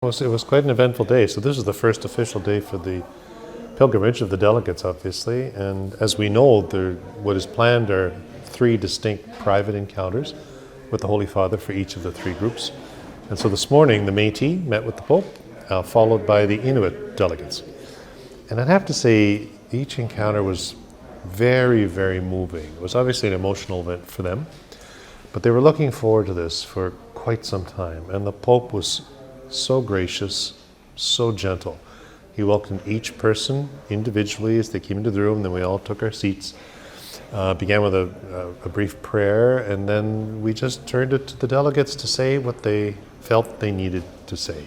It was quite an eventful day. So this is the first official day for the pilgrimage of the delegates, obviously. And as we know, what is planned are 3 distinct private encounters with the Holy Father for each of the 3 groups. And so this morning, the Métis met with the Pope, followed by the Inuit delegates. And I'd have to say, each encounter was very, very moving. It was obviously an emotional event for them, but they were looking forward to this for quite some time. And the Pope was so gracious, so gentle. He welcomed each person individually as they came into the room, then we all took our seats, began with a brief prayer, and then we just turned it to the delegates to say what they felt they needed to say.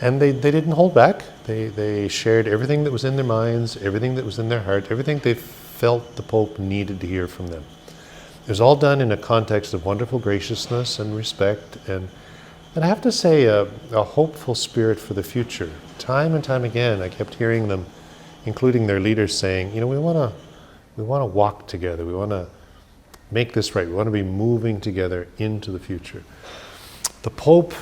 And they didn't hold back. They shared everything that was in their minds, everything that was in their heart, everything they felt the Pope needed to hear from them. It was all done in a context of wonderful graciousness and respect, and I have to say a hopeful spirit for the future. Time and time again, I kept hearing them, including their leaders, saying, we want to walk together. We want to make this right. We want to be moving together into the future. The Pope,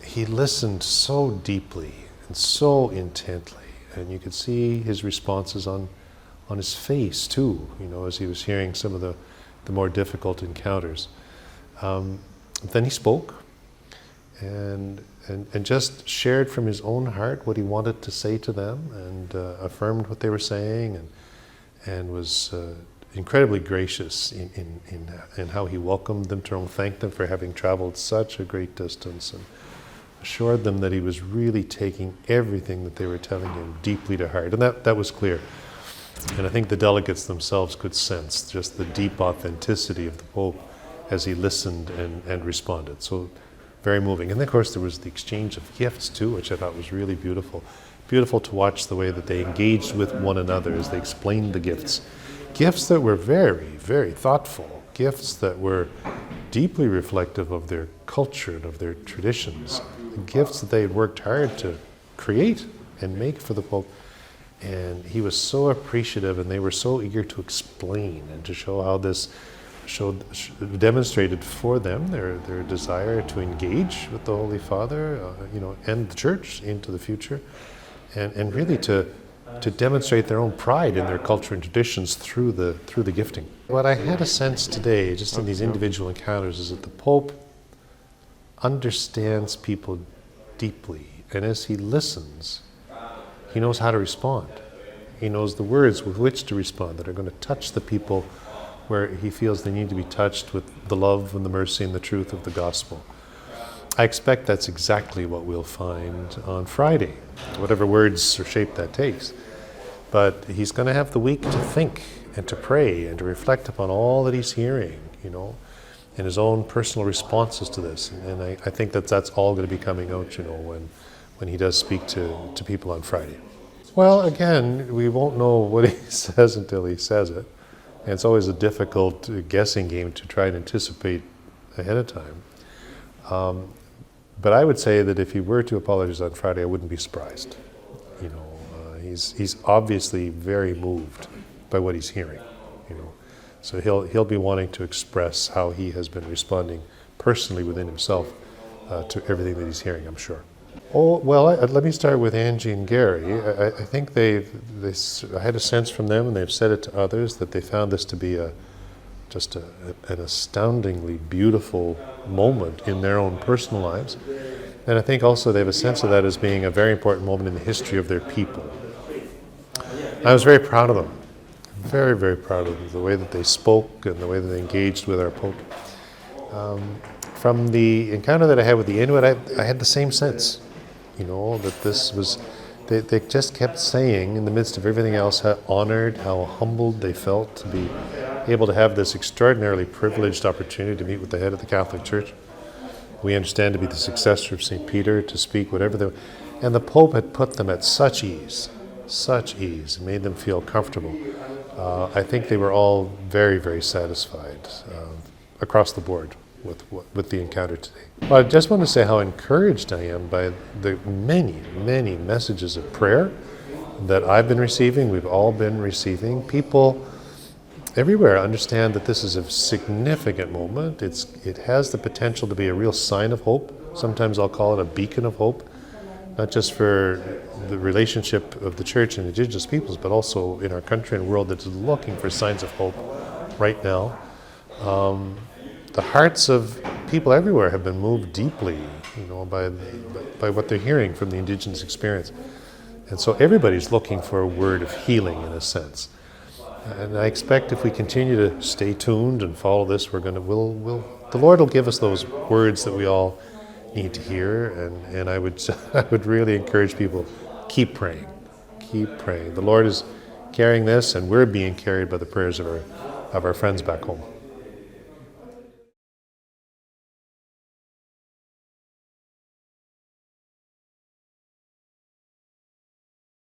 he listened so deeply and so intently, and you could see his responses on his face too, as he was hearing some of the more difficult encounters. Then he spoke. And just shared from his own heart what he wanted to say to them, and affirmed what they were saying, and was incredibly gracious in how he welcomed them to Rome, thanked them for having traveled such a great distance, and assured them that he was really taking everything that they were telling him deeply to heart. And that was clear. And I think the delegates themselves could sense just the deep authenticity of the Pope as he listened and responded. So very moving. And then, of course, there was the exchange of gifts too, which I thought was really beautiful. Beautiful to watch the way that they engaged with one another as they explained the gifts. Gifts that were very, very thoughtful. Gifts that were deeply reflective of their culture and of their traditions. Gifts that they had worked hard to create and make for the Pope. And he was so appreciative, and they were so eager to explain and to show how this demonstrated for them their desire to engage with the Holy Father, and the Church into the future, and really to demonstrate their own pride in their culture and traditions through the gifting. What I had a sense today, just in these individual encounters, is that the Pope understands people deeply, and as he listens, he knows how to respond. He knows the words with which to respond that are going to touch the people where he feels they need to be touched with the love and the mercy and the truth of the gospel. I expect that's exactly what we'll find on Friday, whatever words or shape that takes. But he's going to have the week to think and to pray and to reflect upon all that he's hearing, and his own personal responses to this. And I think that's all going to be coming out, when he does speak to people on Friday. Well, again, we won't know what he says until he says it. And it's always a difficult guessing game to try and anticipate ahead of time. But I would say that if he were to apologize on Friday, I wouldn't be surprised. He's obviously very moved by what he's hearing. So he'll be wanting to express how he has been responding personally within himself to everything that he's hearing, I'm sure. Oh, well, let me start with Angie and Gary. I think I had a sense from them, and they've said it to others, that they found this to be an astoundingly beautiful moment in their own personal lives. And I think also they have a sense of that as being a very important moment in the history of their people. I was very proud of them. Very, very proud of them, the way that they spoke and the way that they engaged with our Pope. From the encounter that I had with the Inuit, I had the same sense, that this was, they just kept saying, in the midst of everything else, how honored, how humbled they felt to be able to have this extraordinarily privileged opportunity to meet with the head of the Catholic Church. We understand to be the successor of St. Peter, to speak whatever and the Pope had put them at such ease, and made them feel comfortable. I think they were all very, very satisfied across the board with the encounter today. Well, I just want to say how encouraged I am by the many, many messages of prayer that I've been receiving, we've all been receiving. People everywhere understand that this is a significant moment. It has the potential to be a real sign of hope. Sometimes I'll call it a beacon of hope not just for the relationship of the church and Indigenous peoples, but also in our country and world that is looking for signs of hope right now. The hearts of people everywhere have been moved deeply, by what they're hearing from the Indigenous experience. And so everybody's looking for a word of healing in a sense. And I expect if we continue to stay tuned and follow this, the Lord will give us those words that we all need to hear. And I would really encourage people, keep praying. Keep praying. The Lord is carrying this, and we're being carried by the prayers of our friends back home.